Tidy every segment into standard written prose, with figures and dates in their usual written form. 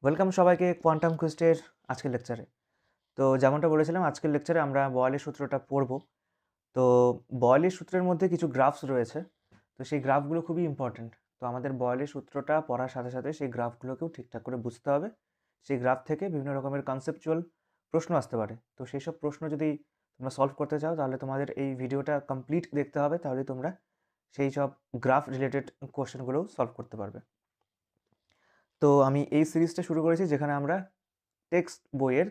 Welcome সবাইকে quantum কুইস্টের আজকের লেকচারে। তো যেমনটা বলেছিলাম আজকের লেকচারে আমরা বয়েলের সূত্রটা পড়ব। তো বয়েলের সূত্রের মধ্যে কিছু গ্রাফস রয়েছে। তো সেই গ্রাফগুলো খুবই ইম্পর্ট্যান্ট। তো আমাদের বয়েলের সূত্রটা পড়ার সাথে সাথে সেই গ্রাফগুলোকেও ঠিকঠাক করে বুঝতে হবে। সেই গ্রাফ থেকে বিভিন্ন রকমের কনসেপচুয়াল প্রশ্ন আসতে পারে। তো সেই সব প্রশ্ন যদি তোমরা সলভ করতে চাও তাহলে তোমাদের এই ভিডিওটা কমপ্লিট দেখতে হবে, তাহলে তোমরা সেই সব গ্রাফ রিলেটেড কোয়েশ্চেনগুলোও সলভ করতে পারবে। তো আমি এই সিরিজটা শুরু করেছি যেখানে আমরা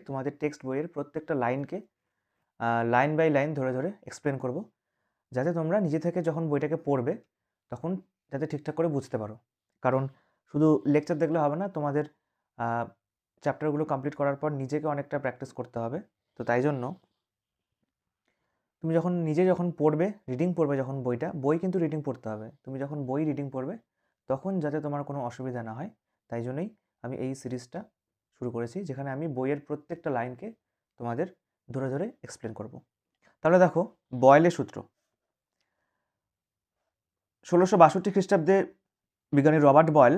তোমাদের টেক্সট বইয়ের প্রত্যেকটা লাইনকে লাইন বাই লাইন ধরে ধরে এক্সপ্লেন করব, যাতে তোমরা নিজে থেকে যখন বইটাকে পড়বে তখন যাতে ঠিকঠাক করে বুঝতে পারো। কারণ শুধু লেকচার দেখলে হবে না, তোমাদের চ্যাপ্টারগুলো কমপ্লিট করার পর নিজেকে অনেকটা প্র্যাকটিস করতে হবে। তো তাই জন্য তুমি যখন পড়বে, রিডিং পড়বে, যখন বই কিন্তু রিডিং পড়তে হবে। তুমি যখন বই রিডিং পড়বে তখন যাতে তোমার কোনো অসুবিধা না হয়, তাই জন্যই আমি এই সিরিজটা শুরু করেছি, যেখানে আমি বইয়ের প্রত্যেকটা লাইনকে তোমাদের ধরে ধরে এক্সপ্লেন করব। তাহলে দেখো, বয়েলের সূত্র। 1662 খ্রিস্টাব্দে বিজ্ঞানী রবার্ট বয়েল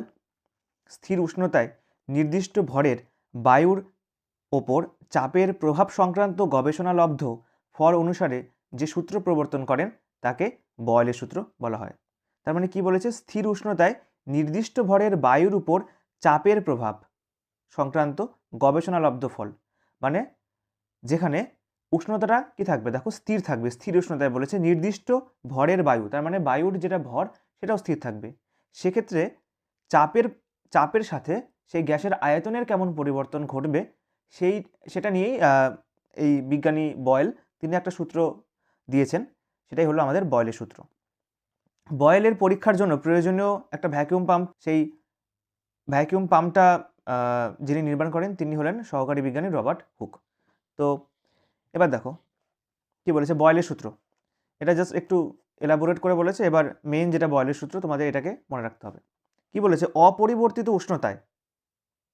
স্থির উষ্ণতায় নির্দিষ্ট ভরের বায়ুর ওপর চাপের প্রভাব সংক্রান্ত গবেষণালব্ধ ফল অনুসারে যে সূত্র প্রবর্তন করেন তাকে বয়েলের সূত্র বলা হয়। তার মানে কি বলেছে? স্থির উষ্ণতায় নির্দিষ্ট ভরের বায়ুর উপর চাপের প্রভাব সংক্রান্ত গবেষণালব্ধ ফল, মানে যেখানে উষ্ণতাটা কি থাকবে, দেখো স্থির থাকবে। স্থির উষ্ণতায় বলেছে নির্দিষ্ট ভরের বায়ু, তার মানে বায়ুর যেটা ভর সেটাও স্থির থাকবে। সেক্ষেত্রে চাপের সাথে সেই গ্যাসের আয়তনের কেমন পরিবর্তন ঘটবে সেটা নিয়েই এই বিজ্ঞানী বয়েল তিনি একটা সূত্র দিয়েছেন, সেটাই হলো আমাদের বয়েলের সূত্র। বয়েলের পরীক্ষার জন্য প্রয়োজনীয় একটা ভ্যাকুয়াম পাম্প, সেই ভ্যাকুয়াম পাম্পটা যিনি নির্মাণ করেন তিনি হলেন সহকারী বিজ্ঞানী রবার্ট হুক। তো এবার দেখো কি বলেছে বয়েলের সূত্র। এটা জাস্ট একটু এলাবোরেট করে বলেছে। এবার মেইন যেটা বয়েলের সূত্র, তোমাদের এটাকে মনে রাখতে হবে। কি বলেছে? অপরিবর্তিত উষ্ণতায়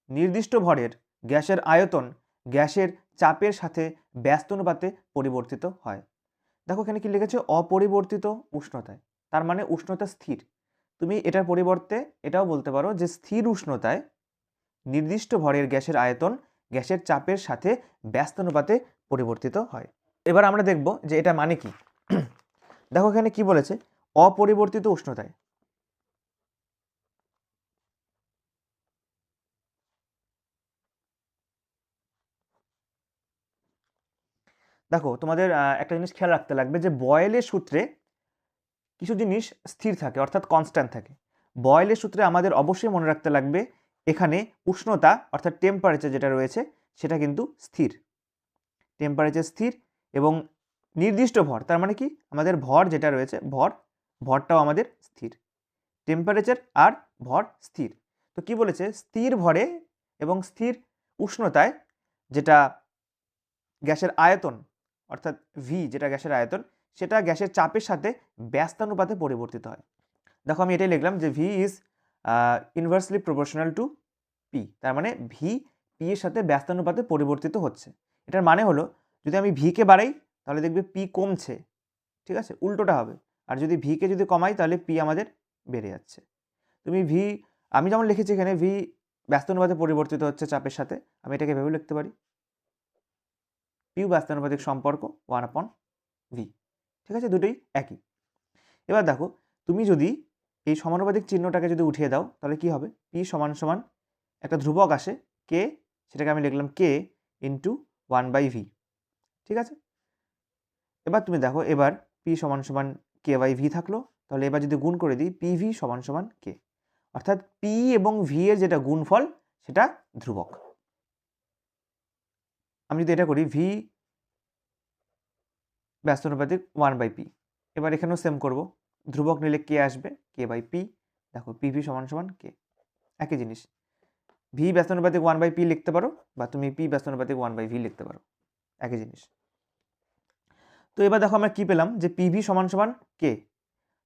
নির্দিষ্ট ভরের গ্যাসের আয়তন গ্যাসের চাপের সাথে ব্যস্তানুপাতে পরিবর্তিত হয়। দেখো এখানে কি লিখেছে? অপরিবর্তিত উষ্ণতায়, তার মানে উষ্ণতা স্থির। তুমি এটার পরিবর্তে এটাও বলতে পারো যে স্থির উষ্ণতায় নির্দিষ্ট ভরের গ্যাসের আয়তন গ্যাসের চাপের সাথে ব্যস্তানুপাতে পরিবর্তিত হয়। এবার আমরা দেখব যে এটা মানে কি। দেখো এখানে কি বলেছে? অপরিবর্তিত উষ্ণতায়। দেখো তোমাদের একটা জিনিস খেয়াল রাখতে লাগবে যে বয়েলের সূত্রে কিছু জিনিস স্থির থাকে, অর্থাৎ কনস্ট্যান্ট থাকে। বয়েলের সূত্রে আমাদের অবশ্যই মনে রাখতে লাগবে এখানে উষ্ণতা অর্থাৎ টেম্পারেচার যেটা রয়েছে সেটা কিন্তু স্থির। টেম্পারেচার স্থির এবং নির্দিষ্ট ভর, তার মানে কি আমাদের ভর যেটা রয়েছে ভরটাও আমাদের স্থির। টেম্পারেচার আর ভর স্থির। তো কি বলেছে? স্থির ভরে এবং স্থির উষ্ণতায় যেটা গ্যাসের আয়তন অর্থাৎ ভি, যেটা গ্যাসের আয়তন, সেটা গ্যাসের চাপের সাথে ব্যস্তানুপাতে পরিবর্তিত হয়। দেখো আমি এটাই লিখলাম যে V is inversely proportional to P, তার মানে ভি পি এর সাথে ব্যস্তানুপাতে পরিবর্তিত হচ্ছে। এটার মানে হলো যদি আমি ভিকে বাড়াই তাহলে দেখবে পি কমছে, ঠিক আছে? উল্টোটা হবে। আর যদি ভিকে যদি কমাই তাহলে পি আমাদের বেড়ে যাচ্ছে। তুমি আমি যেমন লিখেছি এখানে ভি ব্যস্তানুপাতে পরিবর্তিত হচ্ছে চাপের সাথে, আমি এটাকে ভেবে লিখতে পারি পিউ ব্যস্তানুপাতিক সম্পর্ক 1/v, ঠিক আছে? দুটোই একই। এবার দেখো তুমি যদি এই সমানুপাতিক চিহ্নটাকে যদি উঠিয়ে দাও তাহলে কি হবে? পি সমান সমান একটা ধ্রুবক আসে কে, সেটাকে আমি লিখলাম কে ইন্টু 1/v, ঠিক আছে? এবার তুমি দেখো, এবার পি সমান সমান কে বাই ভি থাকলো, তাহলে এবার যদি গুণ করে দিই পিভি সমান সমান কে, অর্থাৎ পি এবং ভি এর যেটা গুণফল সেটা ধ্রুবক। আমি যদি এটা করি ভি ব্যস্তানুপাতিক 1/p, এবার এখানেও সেম করব, ধ্রুবক নিলে কে আসবে কে বাই পি। দেখো পিভি সমান সমান কে, একই জিনিস। ভি ব্যস্তানুপাতিক 1/p লিখতে পারো বা তুমি পি ব্যস্তানুপাতিক 1/v লিখতে পারো, একই জিনিস। তো এবার দেখো আমরা কি পেলাম যে পিভি সমান সমান কে,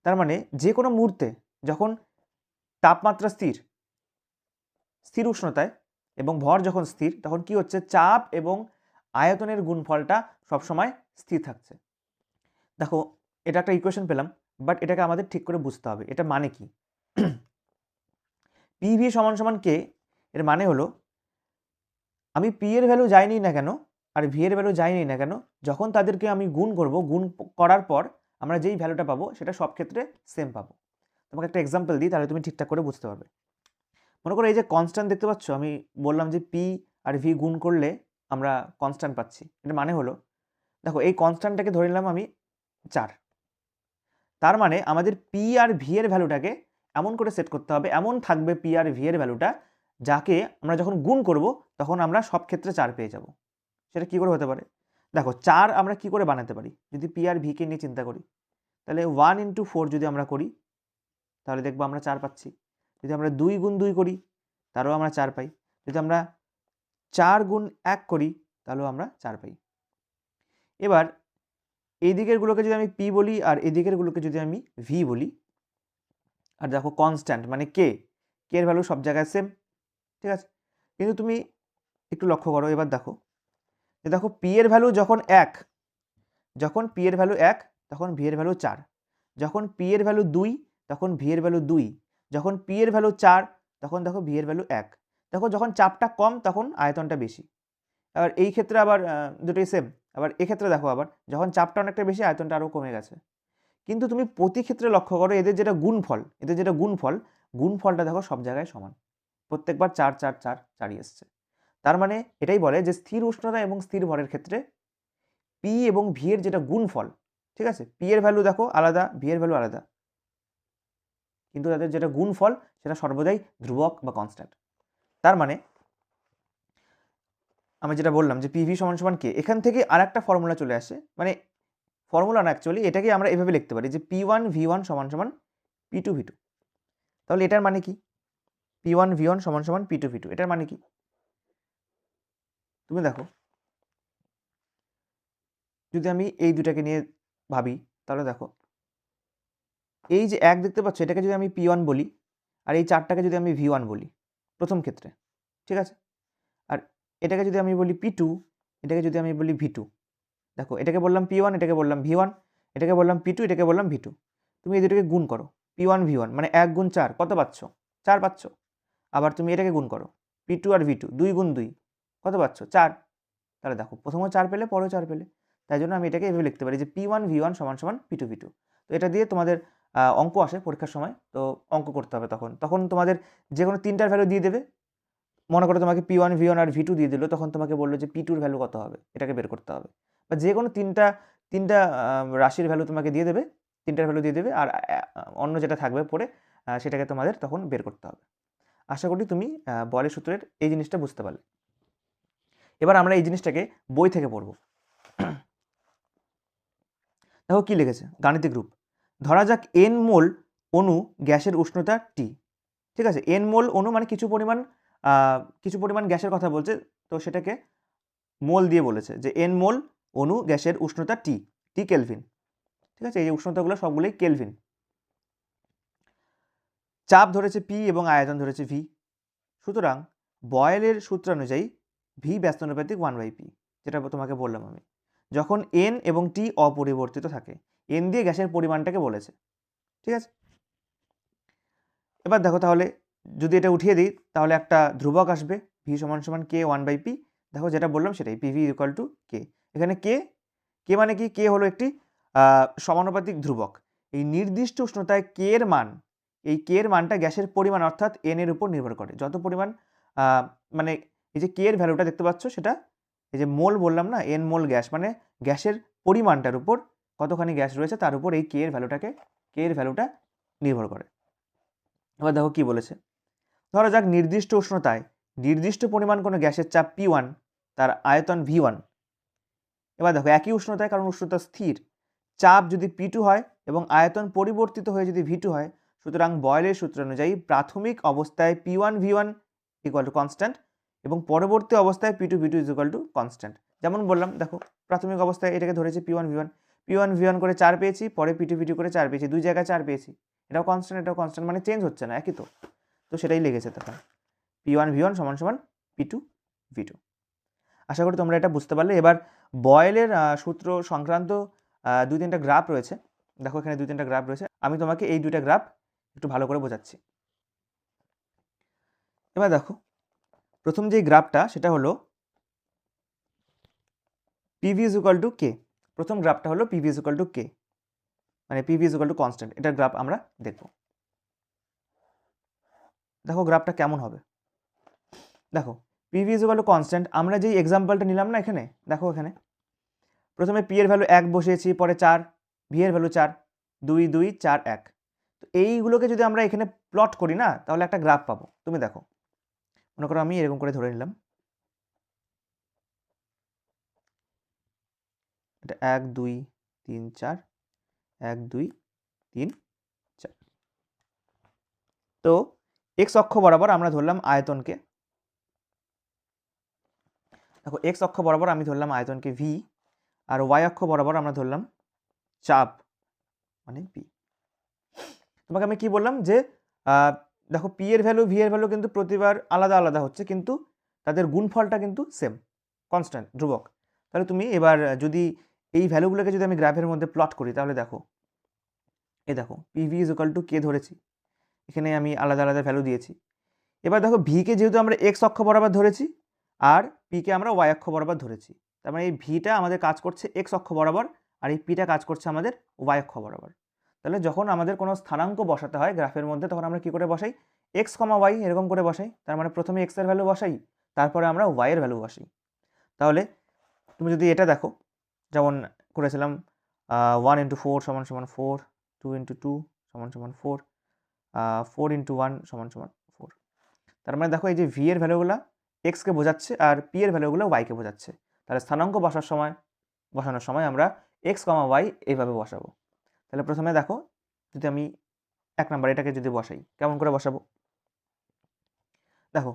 তার মানে যে কোনো মুহূর্তে যখন তাপমাত্রা স্থির উষ্ণতায় এবং ভর যখন স্থির, তখন কি হচ্ছে? চাপ এবং আয়তনের গুণফলটা সবসময় স্থির থাকছে। দেখো এটা একটা ইকুয়েশন পেলাম, বাট এটাকে আমাদের ঠিক করে বুঝতে হবে এটা মানে কি। পিভি সমান সমান কে এর মানে হলো আমি পি এর ভ্যালু যাই নিই না কেন আর ভি এর ভ্যালু যাই নিই না কেন, যখন তাদেরকে আমি গুণ করব, গুণ করার পর আমরা যেই ভ্যালুটা পাবো সেটা সব ক্ষেত্রে সেম পাবো। তোমাকে একটা এক্সাম্পল দিই, তাহলে তুমি ঠিকঠাক করে বুঝতে পারবে। মনে করো এই যে কনস্ট্যান্ট দেখতে পাচ্ছ, আমি বললাম যে পি আর ভি গুণ করলে আমরা কনস্ট্যান্ট পাচ্ছি। এর মানে হলো, দেখো এই কনস্ট্যান্টটাকে ধরে নিলাম আমি 4। তার মানে আমাদের পি আর ভি এর ভ্যালুটাকে এমন করে সেট করতে হবে, এমন থাকবে পি আর ভি এর ভ্যালুটা, যাকে আমরা যখন গুণ করব তখন আমরা সব ক্ষেত্রে 4 পেয়ে যাব। সেটা কি করে হতে পারে? দেখো 4 আমরা কি করে বানাতে পারি, যদি পি আর ভিকে নিয়ে চিন্তা করি, তাহলে 1 ইন্টু 4 যদি আমরা করি তাহলে দেখবো আমরা 4 পাচ্ছি। যদি আমরা 2 গুণ 2 করি তারও আমরা 4 পাই। যদি আমরা 4 গুণ 1 করি তাহলেও আমরা 4 পাই। এবার এই দিকেরগুলোকে যদি আমি পি বলি আর এই দিকেরগুলোকে যদি আমি ভি বলি, আর দেখো কনস্ট্যান্ট মানে কে এর ভ্যালু সব জায়গায় সেম, ঠিক আছে। কিন্তু তুমি একটু লক্ষ্য করো, এবার দেখো যে দেখো পি এর ভ্যালু যখন 1, যখন পি এর ভ্যালু 1 তখন ভি এর ভ্যালু 4, যখন পি এর ভ্যালু 2 তখন ভি এর ভ্যালু 2, যখন পি এর ভ্যালু 4 তখন দেখো ভি এর ভ্যালু 1। দেখো যখন চাপটা কম তখন আয়তনটা বেশি। আবার এই ক্ষেত্রে আবার দুটোই সেম। আবার এক্ষেত্রে দেখো আবার যখন চাপটা অনেকটা বেশি আয়তনটা আরও কমে গেছে। কিন্তু তুমি প্রতি ক্ষেত্রে লক্ষ্য করো, এদের যেটা গুণফলটা দেখো সব জায়গায় সমান, প্রত্যেকবার 4 4 4 4ই এসছে। তার মানে এটাই বলে যে স্থির উষ্ণতা এবং স্থির ভরের ক্ষেত্রে পি এবং ভি এর যেটা গুণফল, ঠিক আছে, পি এর ভ্যালু দেখো আলাদা, ভি এর ভ্যালু আলাদা, কিন্তু তাদের যেটা গুণফল সেটা সর্বদাই ধ্রুবক বা কনস্ট্যান্ট। তার মানে আমি যেটা বললাম যে পিভি সমান সমান কে, এখান থেকে আর একটা ফর্মুলা চলে আসে, মানে ফর্মুলা না অ্যাকচুয়ালি, এটাকে আমরা এভাবে লিখতে পারি যে পি ওয়ান ভি ওয়ান সমান সমান পি টু ভি টু। তাহলে এটার মানে কি? পি ওয়ান ভি ওয়ান সমান সমান পি টু ভি টু, এটার মানে কি? তুমি দেখো, যদি আমি এই দুটাকে নিয়ে ভাবি তাহলে দেখো এই যে 1 দেখতে পাচ্ছ, এটাকে যদি আমি পি ওয়ান বলি আর এই 4টাকে যদি আমি ভি ওয়ান বলি প্রথম ক্ষেত্রে, ঠিক আছে, আর এটাকে যদি আমি বলি পি টু, এটাকে যদি আমি বলি ভি টু, দেখো এটাকে বললাম পি ওয়ান, এটাকে বললাম ভি ওয়ান, এটাকে বললাম পি টু, এটাকে বললাম ভি টু। তুমি এই দুটোকে গুণ করো, পি ওয়ান ভি ওয়ান মানে 1 গুণ 4 কত পাচ্ছ? 4 পাচ্ছ। আবার তুমি এটাকে গুণ করো, পি টু আর ভি টু 2 গুণ 2 কত পাচ্ছ? 4। তাহলে দেখো প্রথমেও 4 পেলে, পরেও 4 পেলে। তাই জন্য আমি এটাকে এভাবে লিখতে পারি যে পি ওয়ান ভি ওয়ান সমান সমান পি টু ভি টু। তো এটা দিয়ে তোমাদের অঙ্ক আসে পরীক্ষার সময়, তো অঙ্ক করতে হবে তখন তখন তোমাদের যে কোনো তিনটার ভ্যালু দিয়ে দেবে। মনে করো তোমাকে পি ওয়ান ভি ওয়ান আর ভি টু দিয়ে দিল, তখন তোমাকে বললো যে পি টুর ভ্যালু কত হবে, এটাকে বের করতে হবে। বা যে কোনো তিনটা তিনটা রাশির ভ্যালু তোমাকে দিয়ে দেবে, তিনটার ভ্যালু দিয়ে দেবে, আর অন্য যেটা থাকবে পরে সেটাকে তোমাদের তখন বের করতে হবে। আশা করি তুমি বলের সূত্রের এই জিনিসটা বুঝতে পারলে। এবার আমরা এই জিনিসটাকে বই থেকে পড়ব। দেখো কি লিখেছে, গাণিতিক রূপ। ধরা যাক এন মোল অণু গ্যাসের উষ্ণতা টি, ঠিক আছে। এন মোল অণু মানে কিছু পরিমাণ গ্যাসের কথা বলছে, তো সেটাকে মোল দিয়ে বলেছে যে এন মোল অণু গ্যাসের উষ্ণতা টি, টি কেলভিন, ঠিক আছে। এই যে উষ্ণতাগুলো সবগুলোই কেলভিন। চাপ ধরেছে পি এবং আয়তন ধরেছে ভি। সুতরাং বয়েলের সূত্রানুযায়ী ভি ব্যস্তানুপাতিক 1/p, যেটা তোমাকে বললাম আমি, যখন এন এবং টি অপরিবর্তিত থাকে। এন দিয়ে গ্যাসের পরিমাণটাকে বলেছে, ঠিক আছে। এবার দেখো তাহলে যদি এটা উঠিয়ে দিই তাহলে একটা ধ্রুবক আসবে, ভি সমান সমান কে 1/p। দেখো যেটা বললাম সেটাই, পিভি ইকুয়াল টু কে। এখানে কে মানে কি? কে হলো একটি সমানুপাতিক ধ্রুবক। এই নির্দিষ্ট উষ্ণতায় কে এর মান, এই কে এর মানটা গ্যাসের পরিমাণ অর্থাৎ এন এর উপর নির্ভর করে। যত পরিমাণ মানে এই যে কে এর ভ্যালুটা দেখতে পাচ্ছ, সেটা এই যে মোল বললাম না, এন মোল গ্যাস মানে গ্যাসের পরিমাণটার উপর, কতখানি গ্যাস রয়েছে তার উপর এই কে এর ভ্যালুটা নির্ভর করে। এবার দেখো কি বলেছে, ধরা যাক নির্দিষ্ট উষ্ণতায় নির্দিষ্ট পরিমাণ কোনো গ্যাসের চাপ পি ওয়ান, তার আয়তন ভি ওয়ান। এবার দেখো একই উষ্ণতায়, কারণ উষ্ণতা স্থির, চাপ যদি পি টু হয় এবং আয়তন পরিবর্তিত হয়ে যদি ভি টু হয়, সুতরাং বয়েলের সূত্র অনুযায়ী প্রাথমিক অবস্থায় P one V one equal to constant এবং পরবর্তী অবস্থায় P two V two is equal to constant. যেমন বললাম, দেখো প্রাথমিক অবস্থায় এটাকে ধরেছে পি ওয়ান ভি ওয়ান করে 4 পেয়েছি, পরে পি টু ভি টু করে 4 পেয়েছি, দুই জায়গায় 4 পেয়েছি। এটাও কনস্ট্যান্ট, মানে চেঞ্জ হচ্ছে না, একই তো। তো সেটাই লেগেছে তখন, পি ওয়ান ভি ওয়ান সমান সমান পি টু ভি টু। আশা করি তোমরা এটা বুঝতে পারলে। এবার বয়েলের সূত্র সংক্রান্ত 2-3টা গ্রাফ রয়েছে। দেখো এখানে 2-3টা গ্রাফ রয়েছে, আমি তোমাকে এই 2টা গ্রাফ একটু ভালো করে বোঝাচ্ছি। এবার দেখো প্রথম যে গ্রাফটা সেটা হলো পিভি ইজ ইকুয়াল টু কে। প্রথম গ্রাফটা হলো পিভি ইজ ইকুয়াল টু কে, মানে PV is equal to constant. এটার গ্রাফ আমরা দেখব। দেখো গ্রাফটা কেমন হবে। দেখো PV is equal to constant, আমরা যেই এক্সাম্পলটা নিলাম না এখানে, দেখো এখানে প্রথমে পি এর ভ্যালু 1 বসিয়েছি, পরে 4, ভি এর ভ্যালু 4, 2 2 4 1। তো এইগুলোকে যদি আমরা এখানে প্লট করি না, তাহলে একটা গ্রাফ পাবো। তুমি দেখো, মনে করো আমি এরকম করে ধরে নিলাম, এটা 1 2 3 4, 1 2 3 4। তো এক্স অক্ষ বরাবর আমরা ধরলাম আয়তনকে, দেখো এক্স অক্ষ বরাবর আমি ধরলাম আয়তনকে ভি, আর ওয়াই অক্ষ বরাবর আমরা ধরলাম চাপ মানে পি। তোমাকে আমি কি বললাম যে দেখো পি এর ভ্যালু ভি এর ভ্যালু কিন্তু প্রতিবার আলাদা আলাদা হচ্ছে, কিন্তু তাদের গুণফলটা কিন্তু সেম, কনস্ট্যান্ট, ধ্রুবক। তাহলে তুমি এবার যদি এই ভ্যালুগুলোকে যদি আমি গ্রাফের মধ্যে প্লট করি, তাহলে দেখো এই দেখো পিভি ইজ ইকুয়াল টু কে ধরেছি, এখানে আমি আলাদা আলাদা ভ্যালু দিয়েছি। এবার দেখো ভিকে যেহেতু আমরা এক্স অক্ষ বরাবর ধরেছি, আর পিকে আমরা ওয়াই অক্ষ বরাবর ধরেছি, তার মানে এই ভিটা আমাদের কাজ করছে এক্স অক্ষ বরাবর, আর এই পিটা কাজ করছে আমাদের ওয়াই অক্ষ বরাবর। তাহলে যখন আমাদের কোনো স্থানাঙ্ক বসাতে হয় গ্রাফের মধ্যে, তখন আমরা কি করে বসাই, এক্স কমা ওয়াই এরকম করে বসাই। তার মানে প্রথমে এক্স এর ভ্যালু বসাই, তারপরে আমরা ওয়াই এর ভ্যালু বসাই। তাহলে তুমি যদি এটা দেখো, যেমন করেছিলাম 1 × 4 = 4, 2 × 2 = 4, 4 × 1 = 4। তার মানে দেখো এই যে ভি এর ভ্যালুগুলো এক্সকে বোঝাচ্ছে, আর পি এর ভ্যালুগুলো ওয়াইকে বোঝাচ্ছে। তাহলে স্থানাঙ্ক বসানোর সময় আমরা এক্স কমা ওয়াই এইভাবে বসাবো। তাহলে প্রথমে দেখো, যদি আমি 1 নাম্বার এটাকে যদি বসাই, কেমন করে বসাবো, দেখো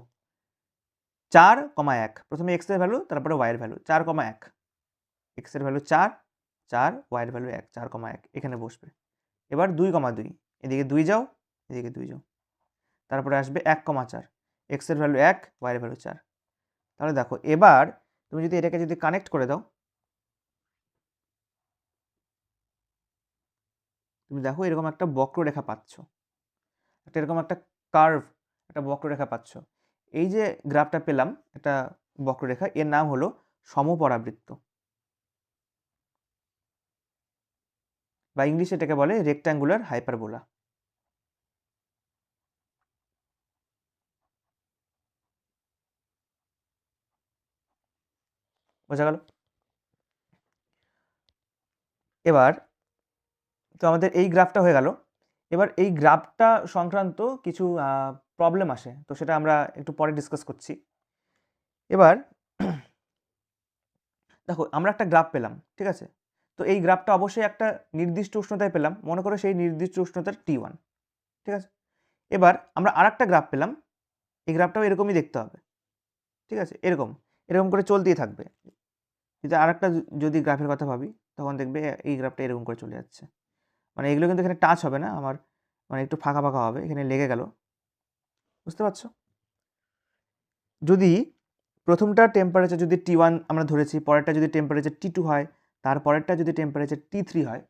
4, 1, প্রথমে এক্স এর ভ্যালু, তারপরে ওয়াই এর ভ্যালু, 4, 1, এক্স এর ভ্যালু 4, 4, ওয়াই এর ভ্যালু 1, 4, 1 এখানে বসবে। এবার 2, 2, এদিকে 2 যাও, এদিকে 2 যাও, তারপরে আসবে 1, 4, এক্স এর ভ্যালু 1, ওয়াই এর ভ্যালু 4। তাহলে দেখো এবার তুমি যদি এটাকে যদি কানেক্ট করে দাও, তুমি দেখো এরকম একটা বক্ররেখা পাচ্ছ, এরকম একটা কার্ভ, একটা বক্ররেখা পাচ্ছ। এই যে গ্রাফটা পেলাম, একটা বক্ররেখা, এর নাম হলো সমপরাবৃত্ত, বা ইংলিশে এটাকে বলে রেক্ট্যাঙ্গুলার হাইপারবোলা। বোঝা গেল? এবার তো আমাদের এই গ্রাফটা হয়ে গেল। এবার এই গ্রাফটা সংক্রান্ত কিছু প্রবলেম আসে, তো সেটা আমরা একটু পরে ডিসকাস করছি। এবার দেখো আমরা একটা গ্রাফ পেলাম, ঠিক আছে? তো এই গ্রাফটা অবশ্যই একটা নির্দিষ্ট উষ্ণতায় পেলাম, মনে করো সেই নির্দিষ্ট উষ্ণতার T1, ঠিক আছে? এবার আমরা আরেকটা গ্রাফ পেলাম, এই গ্রাফটাও এরকমই দেখতে হবে, ঠিক আছে? এরকম এরকম করে চলতেই থাকবে। যদি আরেকটা যদি গ্রাফের কথা ভাবি, তখন দেখবে এই গ্রাফটা এরকম করে চলে যাচ্ছে, মানে এগুলো কিন্তু এখানে টাচ হবে না আমার, মানে একটু ফাঁকা ফাঁকা হবে, এখানে লেগে গেল, বুঝতে পারছো? যদি প্রথমটা টেম্পারেচার যদি T1 আমরা ধরেছি, পরেরটা যদি টেম্পারেচার T2 হয়, তারপরেরটা যদি টেম্পারেচার T3 হয়,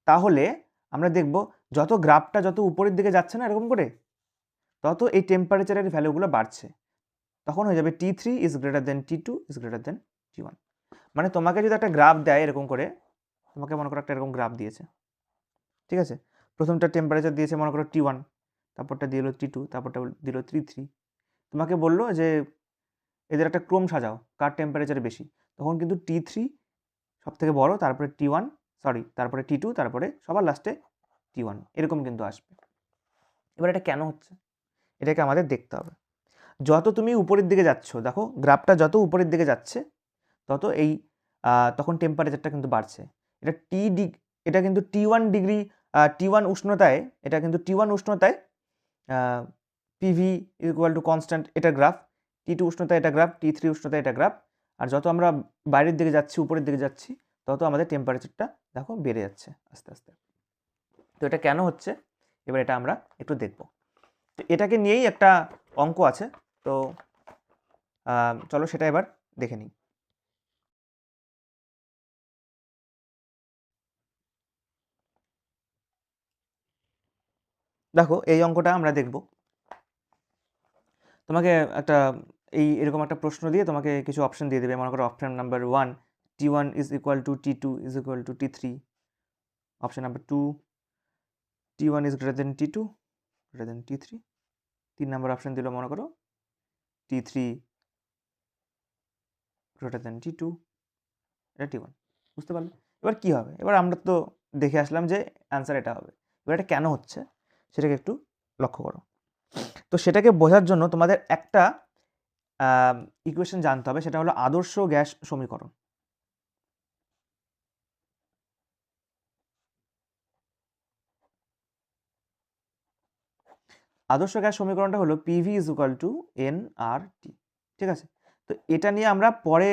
তাহলে আমরা দেখব যত গ্রাফটা যত উপরের দিকে যাচ্ছে না এরকম করে, তত এই টেম্পারেচারের ভ্যালুগুলো বাড়ছে। তখন হয়ে যাবে T3 is greater than T2 is greater than T1। মানে তোমাকে যদি একটা গ্রাফ দেয় এরকম করে, তোমাকে মনে করো একটা এরকম গ্রাফ দিয়েছে, ঠিক আছে? প্রথমটা টেম্পারেচার দিয়েছে মনে করো T1, তারপরটা দিল T2, তারপরটা দিল T3। তোমাকে বললো যে এদের একটা ক্রম সাজাও, কার টেম্পারেচার বেশি। তখন কিন্তু T3 সব থেকে বড়, তারপরে T1, তারপরে T2, তারপরে সবার লাস্টে T1, এরকম কিন্তু আসবে। এবার এটা কেন হচ্ছে, এটাকে আমাদের দেখতে হবে। যত তুমি উপরের দিকে যাচ্ছ, দেখো গ্রাফটা যত উপরের দিকে যাচ্ছে, তত এই তখন টেম্পারেচারটা কিন্তু বাড়ছে। এটা এটা কিন্তু T1 ডিগ্রি, T1 উষ্ণতায়, এটা কিন্তু T1 উষ্ণতায় পিভি ইকুয়াল টু কনস্ট্যান্ট, এটা গ্রাফ। T2 উষ্ণতায় এটা গ্রাফ, T3 উষ্ণতায় এটা গ্রাফ। আর যত আমরা বাইরের দিকে যাচ্ছি, উপরের দিকে যাচ্ছি, তত আমাদের টেম্পারেচারটা দেখো বেড়ে যাচ্ছে আস্তে আস্তে। তো এটা কেন হচ্ছে, এবার এটা আমরা একটু দেখব। তো এটাকে নিয়েই একটা অঙ্ক আছে, তো চলো সেটা এবার দেখে নিই। দেখো এই অঙ্কটা আমরা দেখব। তোমাকে একটা এরকম একটা প্রশ্ন দিয়ে তোমাকে কিছু অপশন দিয়ে দেবে, মনে করো option number 1 T1 is equal to T2 is equal to T3. Option number 2, T1 is greater than T2 greater than T3. 3 number option দিল মনে করো T3 greater than T2, এটা T1। বুঝতে পারলে? এবার কি হবে? এবার আমরা তো দেখে আসলাম যে অ্যান্সার এটা হবে। এবার এটা কেন হচ্ছে সেটাকে একটু লক্ষ্য করো। তো সেটাকে বোঝার জন্য তোমাদের একটা ইকুয়েশন জানতে হবে, সেটা হলো আদর্শ গ্যাস সমীকরণ। আদর্শ গ্যাস সমীকরণটা হলো PV is equal two nRT। ঠিক আছে, তো এটা নিয়ে আমরা পরে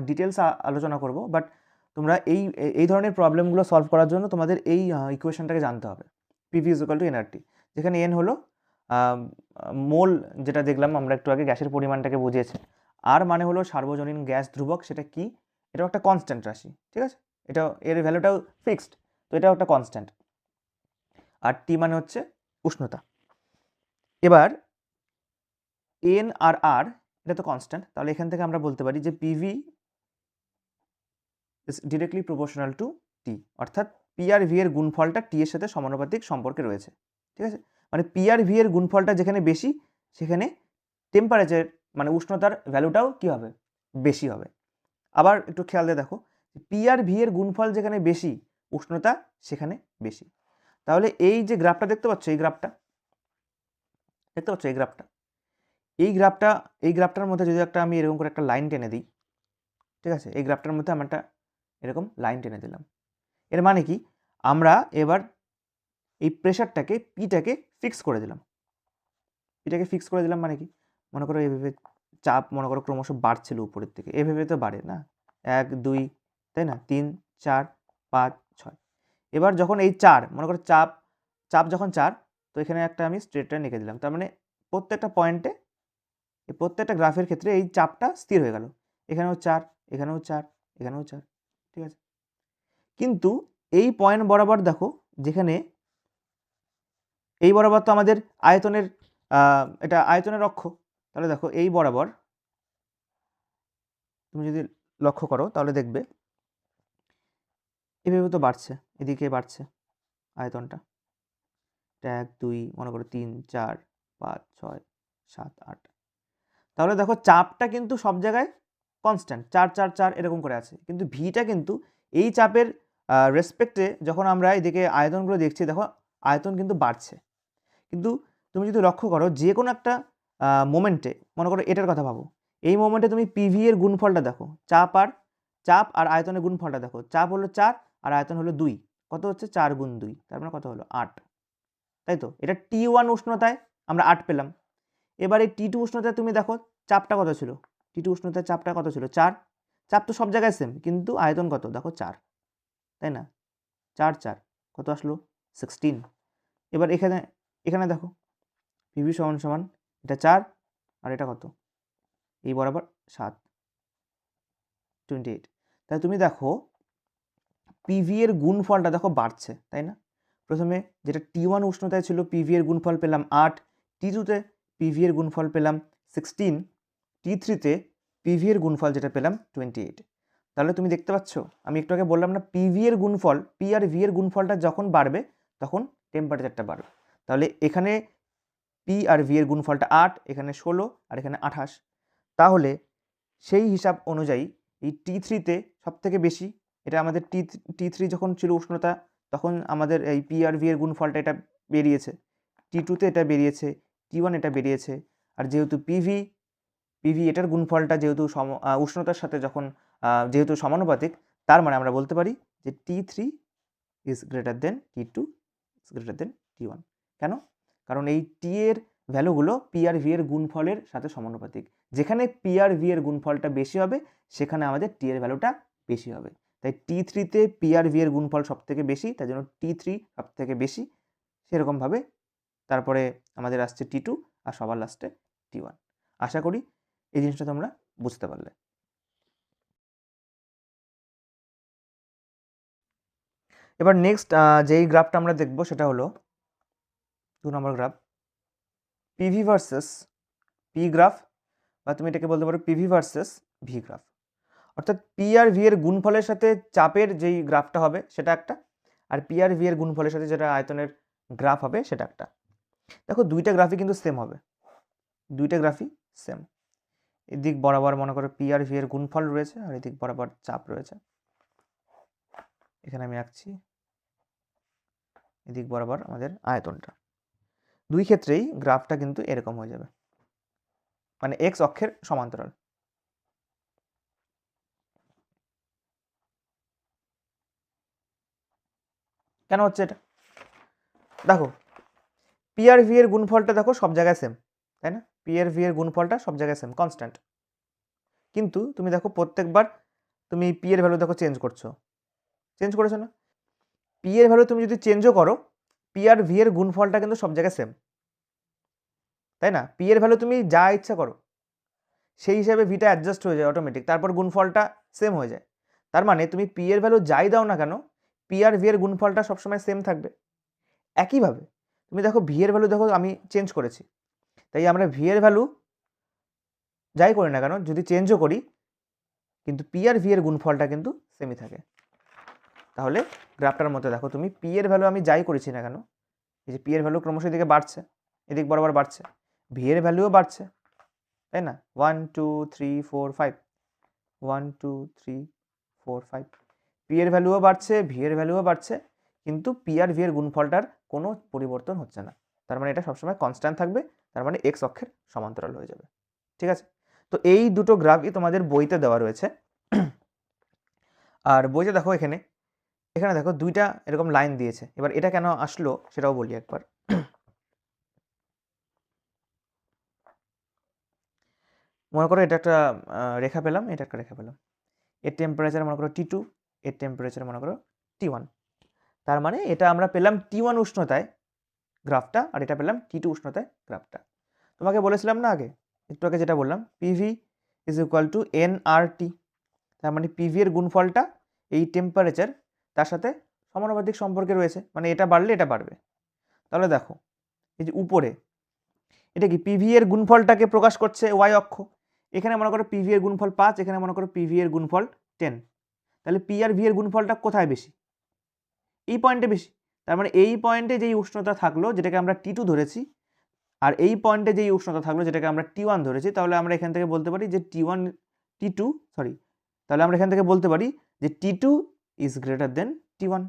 ডিটেলস আলোচনা করব, বাট তোমরা এই ধরনের প্রবলেমগুলো সলভ করার জন্য তোমাদের এই ইকুয়েশনটাকে জানতে হবে। PV is equal two nRT, যেখানে n হলো মোল, যেটা দেখলাম আমরা একটু আগে গ্যাসের পরিমাণটাকে বুঝিয়েছে। আর মানে হলো সার্বজনীন গ্যাস ধ্রুবক, সেটা কি? এটাও একটা কনস্ট্যান্ট রাশি। ঠিক আছে, এটা এর ভ্যালুটাও ফিক্সড, তো এটাও একটা কনস্ট্যান্ট। আর টি মানে হচ্ছে উষ্ণতা। এবার এন আর আর এটা তো কনস্ট্যান্ট, তাহলে এখান থেকে আমরা বলতে পারি যে PV is directly proportional to T, অর্থাৎ পি আর ভি এর গুণফলটা টি এর সাথে সমানুপাতিক সম্পর্কে রয়েছে। ঠিক আছে, মানে পি আর ভি এর গুণফলটা যেখানে বেশি সেখানে টেম্পারেচার মানে উষ্ণতার ভ্যালুটাও কি হবে? বেশি হবে। আবার একটু খেয়াল দিয়ে দেখো, পি আর ভি এর গুণফল যেখানে বেশি উষ্ণতা সেখানে বেশি। তাহলে এই যে গ্রাফটা দেখতে পাচ্ছ, এই গ্রাফটা দেখতে পাচ্ছ, এই গ্রাফটার মধ্যে যদি আমি এরকম করে একটা লাইন টেনে দিই, ঠিক আছে, এই গ্রাফটার মধ্যে আমরা একটা এরকম লাইন টেনে দিলাম। এর মানে কি? আমরা এবার এই প্রেশারটাকে পিটাকে ফিক্স করে দিলাম। পিটাকে ফিক্স করে দিলাম মানে কি? মনে করো এভাবে চাপ মনে করো ক্রমশ বাড়ছিল উপরের থেকে, এভাবে তো বাড়ে না, 1 2 তাই না, 3 4 5 6। এবার যখন এই 4 মনে করো চাপ যখন 4, তো এখানে একটা আমি স্ট্রেট লাইন এঁকে দিলাম। তার মানে প্রত্যেকটা পয়েন্টে, এই প্রত্যেকটা গ্রাফের ক্ষেত্রে এই চাপটা স্থির হয়ে গেল। এখানেও 4, এখানেও 4, এখানেও 4। ঠিক আছে, কিন্তু এই পয়েন্ট বরাবর দেখো, যেখানে এই বরাবর তো আমাদের আয়তনের এটা আয়তনের অক্ষ, তাহলে দেখো এই বরাবর তুমি যদি লক্ষ্য করো তাহলে দেখবে এভাবে তো বাড়ছে, এদিকে বাড়ছে আয়তনটা, 1 2 মনে করো 3 4 5 6 7 8। তাহলে দেখো চাপটা কিন্তু সব জায়গায় কনস্ট্যান্ট 4 4 4 এরকম করে আছে, কিন্তু ভিটা কিন্তু এই চাপের রেসপেক্টে যখন আমরা এদিকে আয়তনগুলো দেখছি, দেখো আয়তন কিন্তু বাড়ছে। কিন্তু তুমি যদি লক্ষ্য করো যে কোনো একটা মোমেন্টে, মনে করো এটার কথা ভাবো, এই মোমেন্টে তুমি পিভি এর গুণফলটা দেখো, চাপ আর আয়তনের গুণফলটা দেখো। চাপ হলো 4 আর আয়তন হলো 2, কত হচ্ছে? 4 গুণ 2, তার মানে কত হলো? 8। তাই তো, এটা T1 উষ্ণতায় আমরা 8 পেলাম। এবার এই T2 উষ্ণতায় তুমি দেখো চাপটা কত ছিল? T2 উষ্ণতায় চাপটা কত ছিল? 4। চাপ তো সব জায়গায় সেম, কিন্তু আয়তন কত? দেখো 4, তাই না? 4 4 কত আসলো? 16। এবার এখানে দেখো পিভি সমান সমান এটা 4 আর এটা কত? এই বরাবর 7, 28। তাই তুমি দেখো পিভি এর গুণফলটা দেখো বাড়ছে, তাই না? প্রথমে যেটা T1 উষ্ণতায় ছিল পিভি এর গুণফল পেলাম 8, T2তে পিভি এর গুণফল পেলাম 16, T3তে পিভি এর গুণফল যেটা পেলাম 28। তাহলে তুমি দেখতে পাচ্ছ, আমি একটু আগে বললাম না, পিভি এর গুণফল, পি আর ভি এর গুণফলটা যখন বাড়বে তখন টেম্পারেচারটা বাড়বে। তাহলে এখানে পি আর ভি এর গুণফলটা 8, এখানে 16 আর এখানে 28। তাহলে সেই হিসাব অনুযায়ী এই T3তে সব থেকে বেশি, এটা আমাদের T3 যখন ছিল উষ্ণতা, তখন আমাদের এই পি আর ভি এর গুণফলটা এটা বেরিয়েছে, T2তে এটা বেরিয়েছে, T1 এটা বেরিয়েছে। আর যেহেতু পিভি এটার গুণফলটা যেহেতু উষ্ণতার সাথে যখন যেহেতু সমানুপাতিক, তার মানে আমরা বলতে পারি যে T3 is greater than T2 is greater than T1। কেন? কারণ এই টি এর ভ্যালুগুলো পি আর ভি এর গুণফলের সাথে সমানুপাতিক। যেখানে পি আর ভি এর গুণফলটা বেশি হবে সেখানে আমাদের টি এর ভ্যালুটা বেশি হবে। তাই T3তে পি আর ভি এর গুণফল সব থেকে বেশি, তাই জন্য T3 সব থেকে বেশি। সেরকমভাবে তারপরে আমাদের আসছে T2 আর সবার লাস্টে T1। আশা করি এই জিনিসটা তোমরা বুঝতে পারলে। এবার নেক্সট যেই গ্রাফটা আমরা দেখব সেটা হলো 2 নম্বর graph, PV versus P graph, বা তুমি এটাকে বলতে পারো পিভি ভার্সেস ভি গ্রাফ। অর্থাৎ পি আর ভি এর গুণফলের সাথে চাপের যেই গ্রাফটা হবে সেটা একটা, আর পি আর ভি এর গুণফলের সাথে যেটা আয়তনের গ্রাফ হবে সেটা একটা। দেখো দুইটা গ্রাফই কিন্তু সেম হবে, দুইটা গ্রাফই সেম। এদিক বরাবর মনে করো পি আর ভি এর গুণফল রয়েছে, আর এদিক বরাবর চাপ রয়েছে। এখানে আমি আঁকছি, এদিক বরাবর আমাদের আয়তনটা। দুই ক্ষেত্রেই গ্রাফটা কিন্তু এরকম হয়ে যাবে, মানে এক্স অক্ষের সমান্তরাল। কেন হচ্ছে এটা? দেখো পি আর ভি এর গুণফলটা দেখো সব জায়গায় সেম, তাই না? পি আর ভি এর গুণফলটা সব জায়গায় সেম, কনস্ট্যান্ট। কিন্তু তুমি দেখো প্রত্যেকবার তুমি পি এর ভ্যালু দেখো চেঞ্জ করেছো না? পি এর ভ্যালু তুমি যদি চেঞ্জও করো, পি আর ভি এর গুণফলটা কিন্তু সব জায়গায় সেম, তাই না? পি এর ভ্যালু তুমি যা ইচ্ছা করো, সেই হিসাবে ভিটা অ্যাডজাস্ট হয়ে যায় অটোমেটিক, তারপর গুণফলটা সেম হয়ে যায়। তার মানে তুমি পি এর ভ্যালু যাই দাও না কেন, পি আর ভি এর গুণফলটা সবসময় সেম থাকবে। একইভাবে তুমি দেখো ভি এর ভ্যালু দেখো আমি চেঞ্জ করেছি, তাই আমরা ভি এর ভ্যালু যাই করি না কেন, যদি চেঞ্জও করি, কিন্তু পি আর ভি এর গুণফলটা কিন্তু সেমই থাকে। তাহলে গ্রাফটার মধ্যে দেখো তুমি পি এর ভ্যালু আমি যাই করেছি না কেন, এই যে পি এর ভ্যালু ক্রমশ এদিকে বাড়ছে, এদিক বরাবর বাড়ছে, ভি এর ভ্যালুও বাড়ছে, তাই না? 1 2 3 4 5, 1 2 3 4 5, পি এর ভ্যালুও বাড়ছে, ভি এর ভ্যালুও বাড়ছে, কিন্তু পি আর ভি এর গুণফলটার কোনো পরিবর্তন হচ্ছে না। তার মানে এটা সবসময় কনস্ট্যান্ট থাকবে, তার মানে এক্স অক্ষের সমান্তরাল হয়ে যাবে। ঠিক আছে? তো এই দুটো গ্রাফই তোমাদের বইতে দেওয়া রয়েছে। আর বইতে দেখো এখানে দেখো দুইটা এরকম লাইন দিয়েছে। এবার এটা কেন আসলো সেটাও বলি একবার। মনে করো এটা একটা রেখা পেলাম, এটা একটা রেখা পেলাম। এর টেম্পারেচার মনে করো T2, এর টেম্পারেচার মনে করো T1। তার মানে এটা আমরা পেলাম T1 উষ্ণতায় গ্রাফটা, আর এটা পেলাম T2 উষ্ণতায় গ্রাফটা। তোমাকে বলেছিলাম না আগে, একটু আগে যেটা বললাম, PV is equal two nRT. তার মানে পিভি এর গুণফলটা এই টেম্পারেচার তার সাথে সমানুপাতিক সম্পর্কে রয়েছে, মানে এটা বাড়লে এটা বাড়বে। তাহলে দেখো এই যে উপরে এটা কি পিভি এর গুণফলটাকে প্রকাশ করছে ওয়াই অক্ষ। এখানে মনে করো পিভি এর গুণফল 5, এখানে মনে করো পিভি এর গুণফল 10। তাহলে পি আর ভি এর গুণফলটা কোথায় বেশি? এই পয়েন্টে বেশি। তার মানে এই পয়েন্টে যেই উষ্ণতা থাকলো যেটাকে আমরা T2 ধরেছি, আর এই পয়েন্টে যেই উষ্ণতা থাকলো যেটাকে আমরা T1 ধরেছি, তাহলে আমরা এখান থেকে বলতে পারি যে তাহলে আমরা এখান থেকে বলতে পারি যে T2 is greater than T1।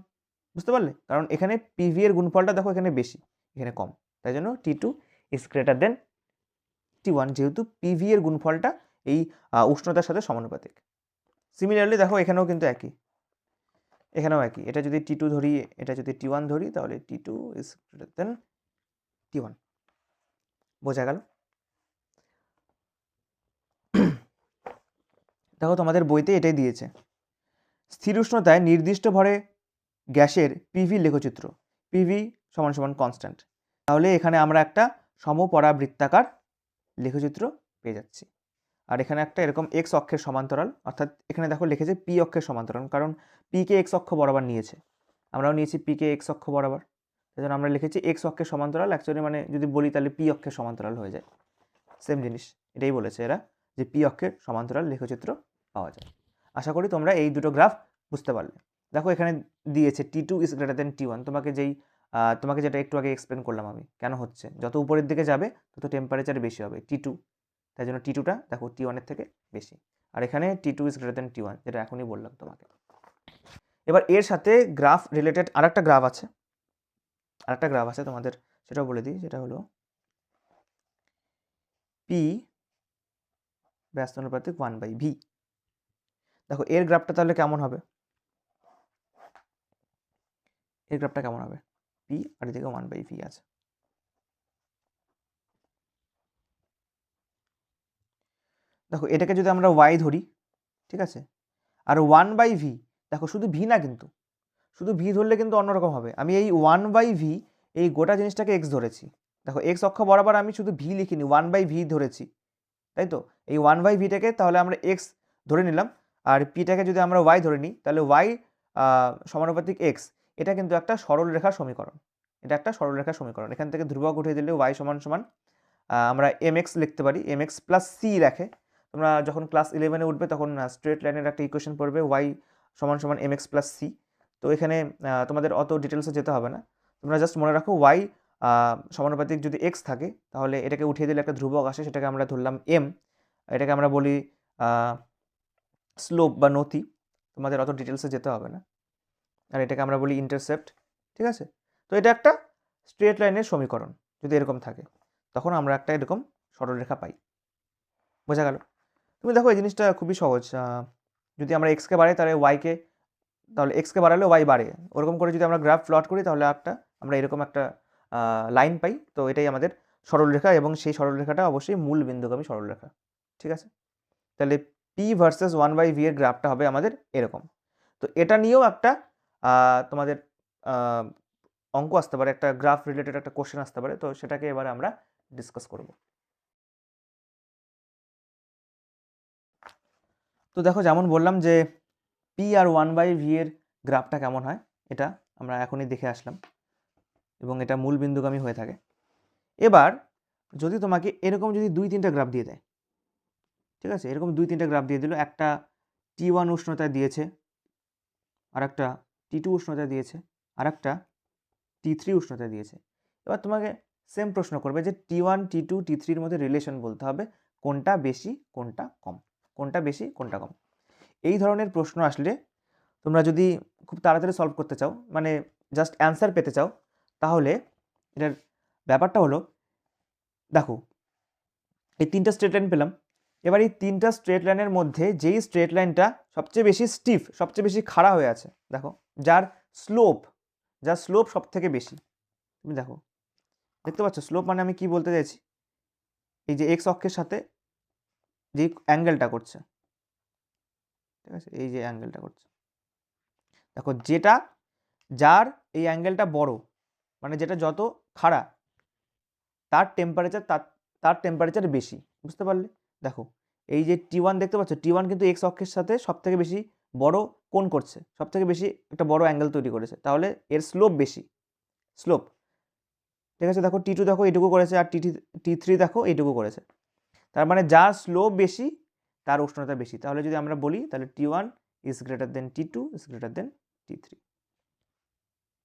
বুঝতে পারলে? কারণ এখানে পিভি এর গুণফলটা দেখো এখানে বেশি, এখানে কম, তাই জন্য T2 is greater than T1, যেহেতু পিভি এর গুণফলটা এই উষ্ণতার সাথে সমানুপাতিক। সিমিলারলি দেখো এখানেও কিন্তু একই, এখানেও একই। এটা যদি T2 ধরি, এটা যদি T1 ধরি, তাহলে T2 is greater than T1। বোঝা গেল? দেখো তোমাদের বইতে এটাই দিয়েছে, স্থির উষ্ণতায় নির্দিষ্ট ভরে গ্যাসের পিভি লেখচিত্র, পিভি সমান সমান কনস্ট্যান্ট। তাহলে এখানে আমরা একটা সমপরাবৃত্তাকার লেখচিত্র পেয়ে যাচ্ছি। আর এখানে একটা এরকম এক্স অক্ষের সমান্তরাল, অর্থাৎ এখানে দেখো লিখেছে পি অক্ষের সমান্তরাল, কারণ পি কে এক্স অক্ষ বরাবর নিয়েছে, আমরাও নিয়েছি পি কে এক্স অক্ষ বরাবর, সেই জন্য আমরা লিখেছি এক্স অক্ষের সমান্তরাল। অ্যাকচুয়ালি মানে যদি বলি তাহলে পি অক্ষের সমান্তরাল হয়ে যায়, সেম জিনিস। এটাই বলেছে এরা, যে পি অক্ষের সমান্তরাল লেখচিত্র পাওয়া যায়। আশা করি তোমরা এই দুটো গ্রাফ বুঝতে পারলে। দেখো এখানে দিয়েছে T2 is greater than T1। তোমাকে যেটা একটু আগে এক্সপ্লেন করলাম আমি, কেন হচ্ছে, যত উপরের দিকে যাবে তত টেম্পারেচার বেশি হবে T2, তাই জন্য T2টা দেখো T1 এর থেকে বেশি। আর এখানে T2 is greater than T1, যেটা এখনই বললাম তোমাকে। এবার এর সাথে গ্রাফ রিলেটেড আরেকটা গ্রাফ আছে তোমাদের, সেটাও বলে দিই, যেটা হলো P ব্যস্ত অনুপাতিক 1/V। দেখো এর গ্রাফটা তাহলে কেমন হবে, এর গ্রাফটা কেমন হবে? P আর এদিকে 1/V আছে। দেখো এটাকে যদি আমরা y ধরি, ঠিক আছে, আর 1/V, দেখো শুধু v না, কিন্তু শুধু v ধরলে কিন্তু অন্যরকম হবে। আমি এই 1/V এই গোটা জিনিসটাকে x ধরেছি। দেখো x অক্ষ বরাবর আমি শুধু v লিখিনি, 1/V ধরেছি, তাই তো? এই 1/Vটাকে তাহলে আমরা x ধরে নিলাম, আর পিটাকে যদি আমরা y ধরে নিই, তাহলে y সমানুপাতিক x। এটা কিন্তু একটা সরলরেখার সমীকরণ, এখান থেকে ধ্রুবক উঠিয়ে দিলে y সমান সমান আমরা mx লিখতে পারি, mx প্লাস c রাখে। তোমরা যখন ক্লাস 11-এ উঠবে তখন স্ট্রেট লাইনের একটা ইকুয়েশন পড়বে y = mx + c। তো এখানে তোমাদের অত ডিটেলসে যেতে হবে না, তোমরা জাস্ট মনে রাখো y সমানুপাতিক যদি x থাকে তাহলে এটাকে উঠিয়ে দিলে একটা ধ্রুবক আসে, সেটাকে আমরা ধরলাম m, এটাকে আমরা বলি স্লোপ বা নতি, তোমাদের অত ডিটেলসে যেতে হবে না। আর এটাকে আমরা বলি ইন্টারসেপ্ট, ঠিক আছে। তো এটা একটা স্ট্রেট লাইনের সমীকরণ যদি এরকম থাকে, তখন আমরা একটা এরকম সরলরেখা পাই। বোঝা গেল? তুমি দেখো এই জিনিসটা খুবই সহজ, যদি আমরা এক্সকে বাড়াই তাহলে ওয়াইকে, তাহলে এক্সকে বাড়ালে ওয়াই বাড়ে, ওরকম করে যদি আমরা গ্রাফ প্লট করি তাহলে আমরা এরকম একটা লাইন পাই। তো এটাই আমাদের সরলরেখা, এবং সেই সরলরেখাটা অবশ্যই মূল বিন্দুগামী সরলরেখা, ঠিক আছে। তাহলে পি ভার্সেস 1/v এর গ্রাফটা হবে আমাদের এরকম। তো এটা নিয়েও একটা তোমাদের অঙ্ক আসতে পারে, একটা গ্রাফ রিলেটেড একটা কোশ্চেন আসতে পারে, তো সেটাকে এবারে আমরা ডিসকাস করব। তো দেখো, যেমন বললাম যে পি আর 1/v এর গ্রাফটা কেমন হয় এটা আমরা এখনই দেখে আসলাম, এবং এটা মূল বিন্দুগামী হয়ে থাকে। এবার যদি তোমাকে এরকম যদি 2-3টা গ্রাফ দিয়ে দেয়, ঠিক আছে, এরকম 2-3টা গ্রাফ দিয়ে দিল, একটা T1 উষ্ণতায় দিয়েছে, আর একটা T2 উষ্ণতায় দিয়েছে, আর একটা T3 উষ্ণতায় দিয়েছে। এবার তোমাকে সেম প্রশ্ন করবে যে T1, T2, T3-র মধ্যে রিলেশন বলতে হবে, কোনটা বেশি কোনটা কম, কোনটা বেশি কোনটা কম। এই ধরনের প্রশ্ন আসলে তোমরা যদি খুব তাড়াতাড়ি সলভ করতে চাও, মানে জাস্ট অ্যান্সার পেতে চাও, তাহলে এটার ব্যাপারটা হলো, দেখো এই 3টা স্ট্রেট লাইন পেলাম। এবার এই 3টা স্ট্রেট লাইনের মধ্যে যেই স্ট্রেট লাইনটা সবচেয়ে বেশি স্টিফ, সবচেয়ে বেশি খাড়া হয়ে আছে, দেখো যার স্লোপ সব থেকে বেশি, তুমি দেখো দেখতে পাচ্ছ স্লোপ মানে আমি কি বলতে চাইছি, এই যে এক্স অক্ষের সাথে যে অ্যাঙ্গেলটা করছে, ঠিক আছে, এই যে অ্যাঙ্গেলটা করছে, দেখো যার এই অ্যাঙ্গেলটা বড়, মানে যেটা যত খাড়া তার টেম্পারেচার বেশি, বুঝতে পারলে? দেখো এই যে T1 দেখতে পাচ্ছ, T1 কিন্তু এক্স অক্ষের সাথে সব থেকে বেশি বড় কোণ করছে, সব থেকে বেশি একটা বড় অ্যাঙ্গেল তৈরি করেছে, তাহলে এর স্লোপ বেশি, স্লোপ, ঠিক আছে। দেখো T2 দেখো এইটুকু করেছে, আর T3 দেখো এইটুকু করেছে, তার মানে যার স্লোপ বেশি তার উষ্ণতা বেশি। তাহলে যদি আমরা বলি তাহলে T1 is greater than T2 is greater than T3।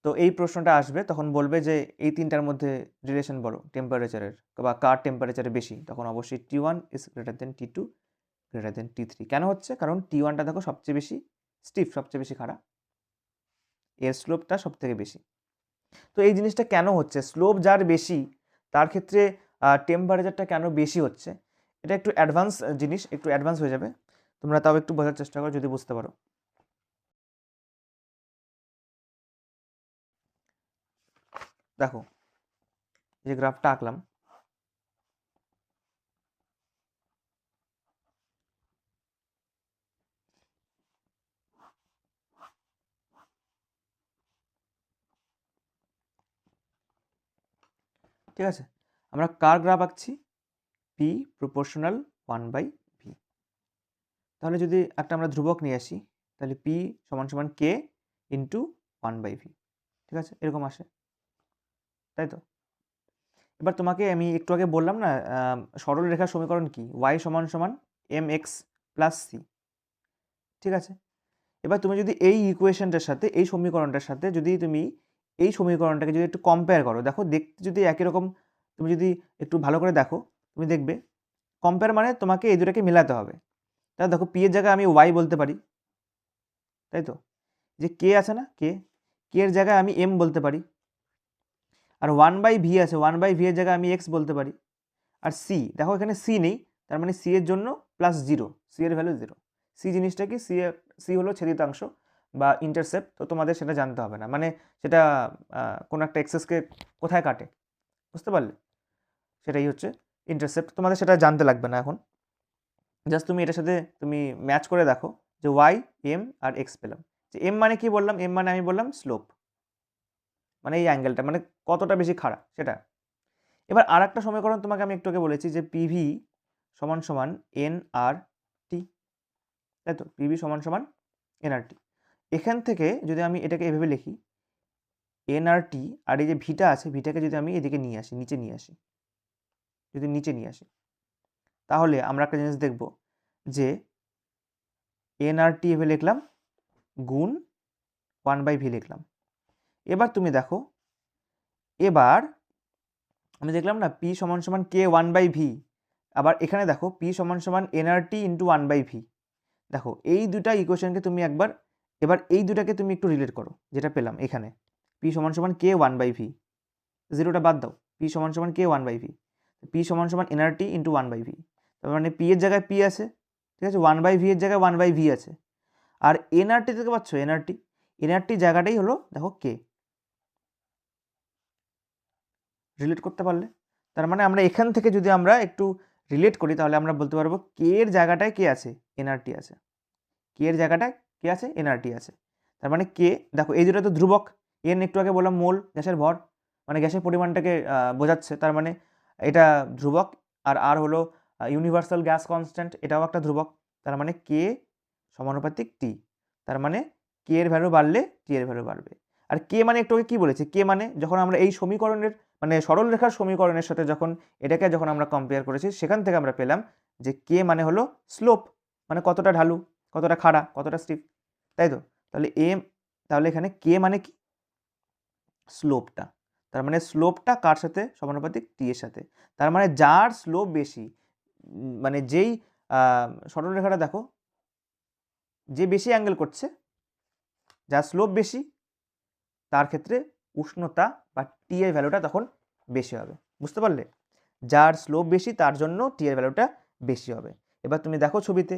তো এই প্রশ্নটা আসবে, তখন বলবে যে এই 3টার মধ্যে রিলেশন বলো টেম্পারেচারের, বা কার টেম্পারেচারে বেশি, তখন অবশ্যই T1 is greater than T2 greater than T3। কেন হচ্ছে? কারণ T1টা দেখো সবচেয়ে বেশি স্টিফ, সবচেয়ে বেশি খাড়া, এর স্লোপটা সব থেকে বেশি। তো এই জিনিসটা কেন হচ্ছে, স্লোপ যার বেশি তার ক্ষেত্রে টেম্পারেচারটা কেন বেশি হচ্ছে, এটা একটু অ্যাডভান্স জিনিস, একটু অ্যাডভান্স হয়ে যাবে, তোমরা তাও একটু বোঝার চেষ্টা করো যদি বুঝতে পারো। দেখো এই যে গ্রাফটা আঁকলাম, ঠিক আছে, আমরা কার গ্রাফ আঁকছি? P proportional 1/v। তাহলে যদি একটা আমরা ধ্রুবক নিয়ে আসি, তাহলে P = K ইন্টু 1/v, ঠিক আছে, এরকম আসে, তাই তো। এবার তোমাকে আমি একটু আগে বললাম না সরল রেখার সমীকরণ কি, y = mx + c, ঠিক আছে। এবার তুমি যদি এই ইকুয়েশনটার সাথে, এই সমীকরণটার সাথে যদি তুমি এই সমীকরণটাকে যদি একটু কম্পেয়ার করো, দেখো দেখতে যদি একই রকম, তুমি যদি একটু ভালো করে দেখো তুমি দেখবে কম্পেয়ার মানে তোমাকে এই দুটাকে মেলাতে হবে। তাহলে দেখো পি এর জায়গায় আমি ওয়াই বলতে পারি, তাই তো, যে কে আছে না, কে এর জায়গায় আমি এম বলতে পারি, আর 1/v আছে, 1/v এর জায়গায় আমি এক্স বলতে পারি, আর সি দেখো এখানে সি নেই, তার মানে সি এর জন্য +0, সি এর ভ্যালু 0। সি জিনিসটা কি, সি হলো ছেদিতাংশ বা ইন্টারসেপ্ট, তো তোমাদের সেটা জানতে হবে না, মানে সেটা কোনো একটা এক্সেসকে কোথায় কাটে, বুঝতে পারলে, সেটাই হচ্ছে ইন্টারসেপ্ট, তোমাদের সেটা জানতে লাগবে না এখন, জাস্ট তুমি এটার সাথে তুমি ম্যাচ করে দেখো যে ওয়াই, এম আর এক্স পেলাম, যে এম মানে কি বললাম, এম মানে আমি বললাম স্লোপ, মানে এই অ্যাঙ্গেলটা মানে কতটা বেশি খাড়া সেটা। এবার আর একটা সমীকরণ তোমাকে আমি একটু আগে বলেছি যে পিভি = NRT, তাই তো, পিভি = NRT। এখান থেকে যদি আমি এটাকে এভাবে লিখি NRT, আর এই যে ভিটা আছে, ভিটাকে যদি আমি এদিকে নিয়ে আসি, নিচে নিয়ে আসি, যদি নিচে নিয়ে আসি, তাহলে আমরা একটা জিনিস দেখব যে nRT লিখলাম গুণ 1/v লিখলাম। এবার তুমি দেখো, এবার আমি দেখলাম না p সমান সমান k 1/v, আবার এখানে দেখো p সমান সমান nRT ইন্টু 1/v। দেখো এই দুটা ইকুয়েশনকে তুমি একবার, এবার এই দুটাকে তুমি একটু রিলেট করো, যেটা পেলাম এখানে p সমান সমান k 1/v, জিরোটা বাদ দাও, p সমান সমান k 1/v, p সমান সমান nRT ইন্টু 1/v, তার মানে p এর জায়গায় p আছে, ঠিক আছে, 1/v এর জায়গায় 1/v আছে, আর nRT থেকে পাচ্ছ nRT জায়গাটাই হলো দেখো k, রিলেট করতে পারলে? তার মানে আমরা এখান থেকে যদি আমরা একটু রিলেট করি তাহলে আমরা বলতে পারবো কে এর জায়গাটায় কে আছে, nRT আছে, কে এর জায়গাটায় কে আছে, nRT আছে। তার মানে কে, দেখো এই দুটো তো ধ্রুবক, এন একটু আগে বললাম মোল, গ্যাসের ভর, মানে গ্যাসের পরিমাণটাকে বোঝাচ্ছে, তার মানে এটা ধ্রুবক, আর আর হলো ইউনিভার্সাল গ্যাস কনস্ট্যান্ট, এটাও একটা ধ্রুবক, তার মানে কে সমানুপাতিক টি, তার মানে কে এর ভ্যালু বাড়লে টি এর ভ্যালু বাড়বে। আর কে মানে একটু আগে কি বলেছে, কে মানে যখন আমরা এই সমীকরণের মানে সরল রেখার সমীকরণের সাথে যখন এটাকে যখন আমরা কম্পেয়ার করেছি, সেখান থেকে আমরা পেলাম যে কে মানে হলো স্লোপ, মানে কতটা ঢালু, কতটা খাড়া, কতটা স্টিফ, তাই তো? তাহলে তাহলে এখানে কে মানে কি, স্লোপটা, তার মানে স্লোপটা কার সাথে সমানুপাতিক টি এর সাথে, তার মানে যার স্লোপ বেশি, মানে যেই সরলরেখাটা দেখো যে বেশি অ্যাঙ্গেল করছে, যার স্লোপ বেশি, তার ক্ষেত্রে উষ্ণতা বা টি এর ভ্যালুটা তখন বেশি হবে, বুঝতে পারলে? যার স্লোপ বেশি তার জন্য টি এর ভ্যালুটা বেশি হবে। এবার তুমি দেখো ছবিতে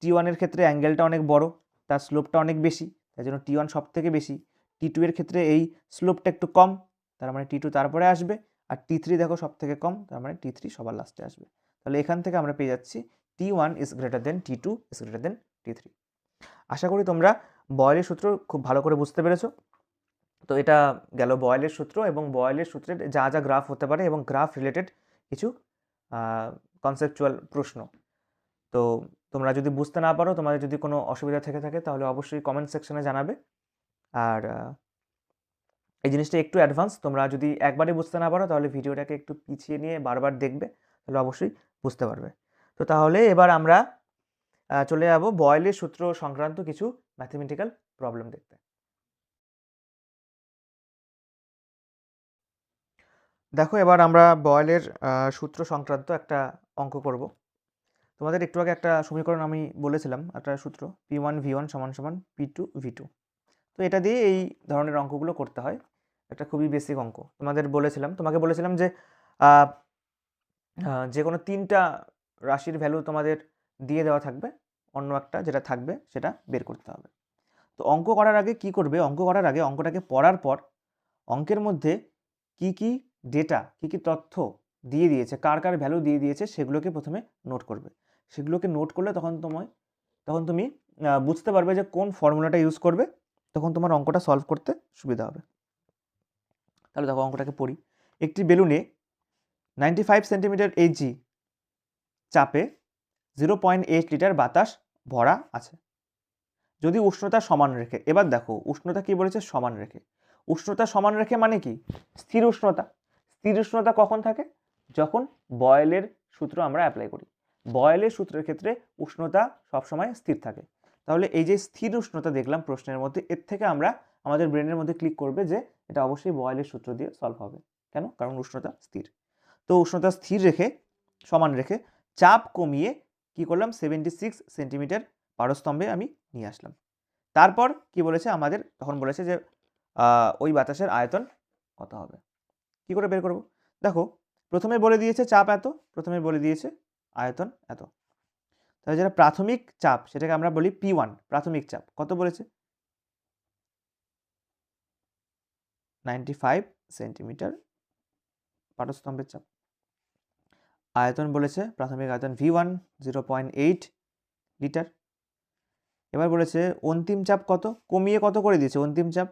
T1 এর ক্ষেত্রে অ্যাঙ্গেলটা অনেক বড়, তার স্লোপটা অনেক বেশি, তাই জন্য T1 সব থেকে বেশি। T2 এর ক্ষেত্রে এই স্লোপটা একটু কম, তার মানে T2 তারপরে আসবে, আর T3 দেখো সব থেকে কম, তার মানে T3 সবার লাস্টে আসবে। তাহলে এখান থেকে আমরা পেয়ে যাচ্ছি T1 is greater than T2 is greater than T3। আশা করি তোমরা বয়েলের সূত্র খুব ভালো করে বুঝতে পেরেছো। তো এটা গেল বয়েলের সূত্র এবং বয়েলের সূত্রের যা যা গ্রাফ হতে পারে এবং গ্রাফ রিলেটেড কিছু কনসেপচুয়াল প্রশ্ন। তো তোমরা যদি বুঝতে না পারো, তোমাদের যদি কোনো অসুবিধা থেকে থাকে তাহলে অবশ্যই কমেন্ট সেকশনে জানাবে। আর এই জিনিসটা একটু অ্যাডভান্স, তোমরা যদি একবারে বুঝতে না পারো তাহলে ভিডিওটাকে একটু পিছিয়ে নিয়ে বারবার দেখবে, তাহলে অবশ্যই বুঝতে পারবে। তো তাহলে এবার আমরা চলে যাব বয়েলের সূত্র সংক্রান্ত কিছু ম্যাথমেটিক্যাল প্রবলেম দেখতে। দেখো এবার আমরা বয়েলের সূত্র সংক্রান্ত একটা অঙ্ক করব। তোমাদের একটু আগে একটা সমীকরণ আমি বলেছিলাম, একটা সূত্র P1 V1 সমান সমান P2 V2। তো এটা দিয়ে এই ধরনের অঙ্কগুলো করতে হয়, একটা খুবই বেসিক অঙ্ক। তোমাকে বলেছিলাম যে যে কোনো তিনটা রাশির ভ্যালু তোমাদের দিয়ে দেওয়া থাকবে, অন্য একটা যেটা থাকবে সেটা বের করতে হবে। তো অঙ্ক করার আগে কি করবে, অঙ্ক করার আগে অঙ্কটাকে পড়ার পর অঙ্কের মধ্যে কি কি ডেটা, কি কি তথ্য দিয়ে দিয়েছে, কার কার ভ্যালু দিয়ে দিয়েছে, সেগুলোকে প্রথমে নোট করবে। সেগুলোকে নোট করলে তখন তুমি বুঝতে পারবে যে কোন ফর্মুলাটা ইউজ করবে, তখন তোমার অঙ্কটা সলভ করতে সুবিধা হবে। তাহলে দেখো অঙ্কটাকে পড়ি। একটি বেলুনে 95 সেন্টিমিটার Hg চাপে 0.8 লিটার বাতাস ভরা আছে। যদি উষ্ণতা সমান রেখে, এবার দেখো উষ্ণতা কি বলেছে, সমান রেখে। উষ্ণতা সমান রেখে মানে কি, স্থির উষ্ণতা। স্থির উষ্ণতা কখন থাকে, যখন বয়েলের সূত্র আমরা অ্যাপ্লাই করি। বয়েলের সূত্রের ক্ষেত্রে উষ্ণতা সবসময় স্থির থাকে। তাহলে এই যে স্থির উষ্ণতা দেখলাম প্রশ্নের মধ্যে, এর থেকে আমরা আমাদের ব্রেনের মধ্যে ক্লিক করবে যে এটা অবশ্যই বয়েলের সূত্র দিয়ে সলভ হবে। কেন, কারণ উষ্ণতা স্থির। তো উষ্ণতা স্থির রেখে, সমান রেখে চাপ কমিয়ে কি করলাম, 76 সেন্টিমিটার পারস্তম্ভে আমি নিয়ে আসলাম। তারপর কি বলেছে আমাদের, তখন বলেছে যে ওই বাতাসের আয়তন কত হবে, কি করে বের করব। দেখো প্রথমে বলে দিয়েছে চাপ এত, প্রথমে বলে দিয়েছে আয়তন এত। তাহলে যেটা প্রাথমিক চাপ সেটাকে আমরা বলি P1, প্রাথমিক চাপ কত বলেছে, 95 সেন্টিমিটার পারস্তম্ভের চাপ। আয়তন বলেছে প্রাথমিক আয়তন V1 0.8 লিটার। এবার বলেছে অন্তিম চাপ কত, কমিয়ে কত করে দিয়েছে, অন্তিম চাপ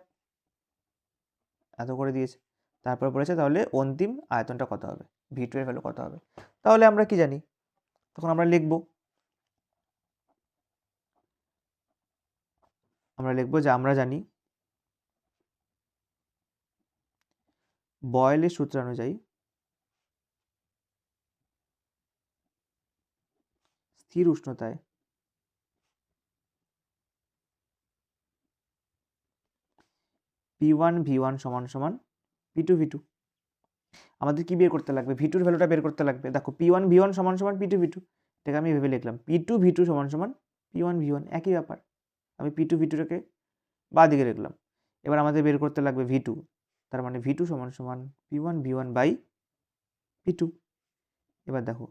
এত করে দিয়েছে। তারপর বলেছে তাহলে অন্তিম আয়তনটা কত হবে, V2 এর ভ্যালু কত হবে। তাহলে আমরা কি জানি, তখন আমরা লিখব যে আমরা জানি বয়েলের সূত্র অনুযায়ী স্থির উষ্ণতায় P1 V1 সমান সমান P2 V2। আমাদের কি বের করতে লাগবে? V2 এর ভ্যালুটা বের করতে লাগবে। দেখো P1 V1 সমান সমান P2 V2, এটাকে আমি ভেবে লিখলাম P2 V2 সমান সমান P1 V1, একই ব্যাপার। আমি P2 V2টাকে বাঁ দিকে লিখলাম। এবার আমাদের বের করতে লাগবে V2, তার মানে V2 সমান সমান P1 V1 বাই P2। এবার দেখো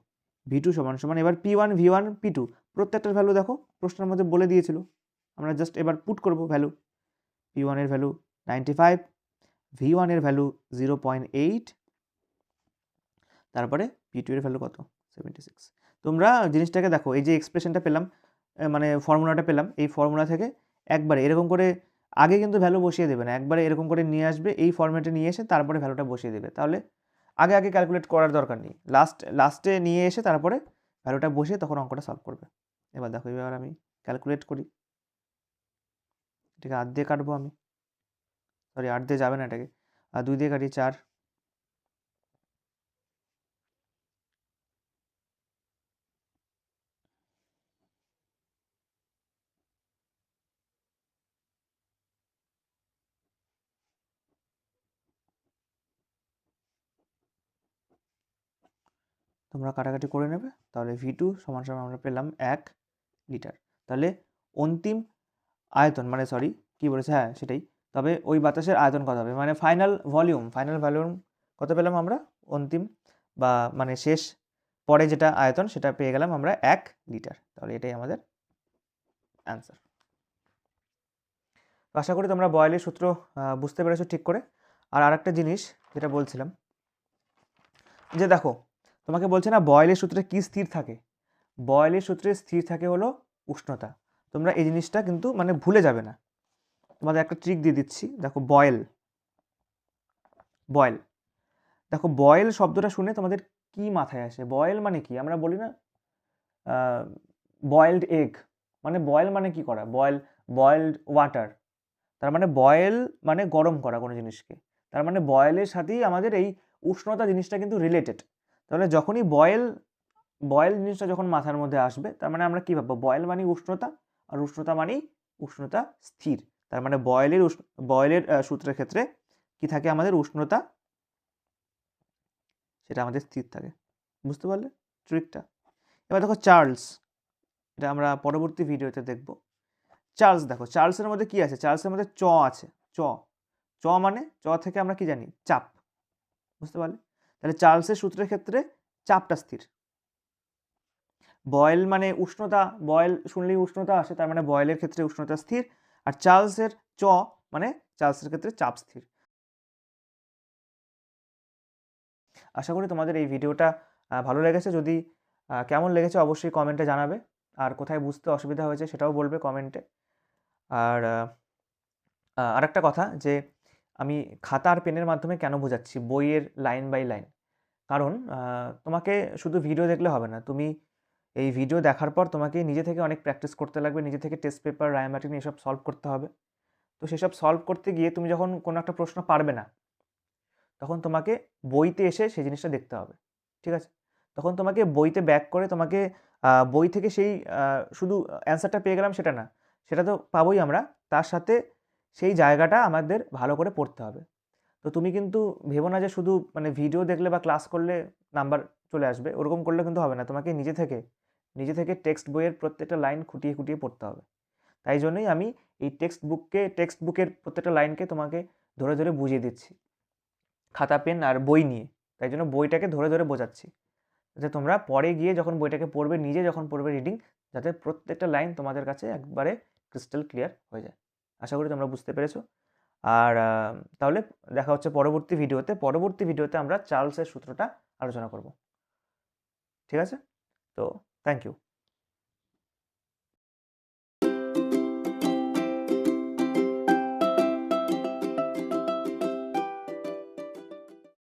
V2 সমান সমান, এবার P1 V1 P2 প্রত্যেকটার ভ্যালু দেখো প্রশ্নের মধ্যে বলে দিয়েছিল, আমরা জাস্ট এবার পুট করব ভ্যালু। P1 এর ভ্যালু 95, V1 এর ভ্যালু 0.8, তারপরে P2 এর ভ্যালু কত? 76। তোমরা জিনিসটাকে দেখো, এই যে এক্সপ্রেশনটা পেলাম, মানে ফর্মুলাটা পেলাম, এই ফর্মুলা থেকে একবারে এরকম করে আগে কিন্তু ভ্যালু বসিয়ে দেবে না, একবারে এরকম করে নিয়ে আসবে, এই ফর্ম্যাটে নিয়ে এসে তারপরে ভ্যালুটা বসিয়ে দেবে। তাহলে আগে আগে ক্যালকুলেট করার দরকার নেই, লাস্টে নিয়ে এসে তারপরে ভ্যালুটা বসিয়ে তখন অঙ্কটা সলভ করবে। এবার দেখো, এবার আমি ক্যালকুলেট করি, এটাকে 8 দিয়ে কাটবো আমি, সরি 8 দিয়ে যাবে না, এটাকে 2 দিয়ে কাটি 4, তোমরা কাটাকাটি করে নেবে। তাহলে V2 সমান সমান আমরা পেলাম 1 লিটার। তাহলে অন্তিম আয়তন, মানে সরি কি বলেছে, হ্যাঁ সেটাই, তবে ওই বাতাসের আয়তন কত হবে, মানে ফাইনাল ভলিউম কত পেলাম আমরা, অন্তিম বা মানে শেষ পরে যেটা আয়তন সেটা পেয়ে গেলাম আমরা 1 লিটার। তাহলে এটাই আমাদের অ্যান্সার। আশা করি তোমরা বয়েলের সূত্র বুঝতে পেরেছো ঠিক করে। আর আরেকটা জিনিস যেটা বলছিলাম, যে দেখো তোমাকে বলছে না বয়েলের সূত্রে কি স্থির থাকে, বয়েলের সূত্রে স্থির থাকে হলো উষ্ণতা। তোমরা এই জিনিসটা কিন্তু মানে ভুলে যাবে না। তোমাদের একটা ট্রিক দিয়ে দিচ্ছি, দেখো বয়েল দেখো বয়েল শব্দটা শুনে তোমাদের কি মাথায় আসে? বয়েল মানে কি? আমরা বলি না বয়েলড এগ, মানে বয়েল মানে কি করা, বয়েলড ওয়াটার, তার মানে বয়েল মানে গরম করা কোনো জিনিসকে, তার মানে বয়েলের সাথেই আমাদের এই উষ্ণতা জিনিসটা কিন্তু রিলেটেড। তাহলে যখনই বয়েল জিনিসটা যখন মাথার মধ্যে আসবে, তার মানে আমরা কি ভাববো, বয়েল মানে উষ্ণতা, আর উষ্ণতা মানেই উষ্ণতা স্থির। তার মানে বয়েলের সূত্রের ক্ষেত্রে কি থাকে, আমাদের উষ্ণতা সেটা আমাদের স্থির থাকে। বুঝতে পারলে ট্রিকটা? এবার দেখো চার্লস, এটা আমরা পরবর্তী ভিডিওতে দেখব। চার্লস দেখো, চার্লসের মধ্যে কি আছে, চার্লসের মধ্যে চ আছে, চ মানে চ থেকে আমরা কি জানি, চাপ। বুঝতে পারলে? তাহলে চার্লসের সূত্রের ক্ষেত্রে চাপটা স্থির। বয়েল মানে উষ্ণতা, বয়েল শুনলেই উষ্ণতা আসে, তার মানে বয়েলের ক্ষেত্রে উষ্ণতা স্থির। আর চার্লসের চ মানে চার্লসের ক্ষেত্রে চাপ স্থির। আশা করি তোমাদের এই ভিডিওটা ভালো লেগেছে। যদি কেমন লেগেছে অবশ্যই কমেন্টে জানাবে, আর কোথায় বুঝতে অসুবিধা হয়েছে সেটাও বলবে কমেন্টে। আর আরেকটা কথা, যে আমি খাতা আর পেনের মাধ্যমে কেন বোঝাচ্ছি বইয়ের লাইন বাই লাইন, কারণ তোমাকে শুধু ভিডিও দেখলে হবে না, তুমি এই ভিডিও দেখার পর তোমাকে নিজে থেকে অনেক প্র্যাকটিস করতে লাগবে, নিজে থেকে টেস্ট পেপার, রায়মার্টিন এসব সলভ করতে হবে। তো সেসব সলভ করতে গিয়ে তুমি যখন কোনো একটা প্রশ্ন পারবে না, তখন তোমাকে বইতে এসে সেই জিনিসটা দেখতে হবে, ঠিক আছে? তখন তোমাকে বইতে ব্যাক করে তোমাকে বই থেকে সেই শুধু অ্যান্সারটা পেয়ে গেলাম সেটা না, সেটা তো পাবোই আমরা, তার সাথে সেই জায়গাটা আমাদের ভালো করে পড়তে হবে। তো তুমি কিন্তু ভেবো না যে শুধু মানে ভিডিও দেখলে বা ক্লাস করলে নাম্বার চলে আসবে, ওরকম করলে কিন্তু হবে না, তোমাকে নিজে থেকে টেক্সট বইয়ের প্রত্যেকটা লাইন খুঁটিয়ে খুঁটিয়ে পড়তে হবে। তাই জন্যই আমি এই টেক্সট বুকের প্রত্যেকটা লাইনকে তোমাকে ধরে ধরে বুঝিয়ে দিচ্ছি, খাতা পেন আর বই নিয়ে। তাই জন্য বইটাকে ধরে ধরে বোঝাচ্ছি, যাতে তোমরা পরে গিয়ে যখন বইটাকে পড়বে, নিজে যখন পড়বে রিডিং, যাতে প্রত্যেকটা লাইন তোমাদের কাছে একবারে ক্রিস্টাল ক্লিয়ার হয়ে যায়। আশা করি তোমরা বুঝতে পেরেছো। আর তাহলে দেখা হচ্ছে পরবর্তী ভিডিওতে আমরা চার্লসের সূত্রটা আলোচনা করব। ঠিক আছে? তো থ্যাংক ইউ।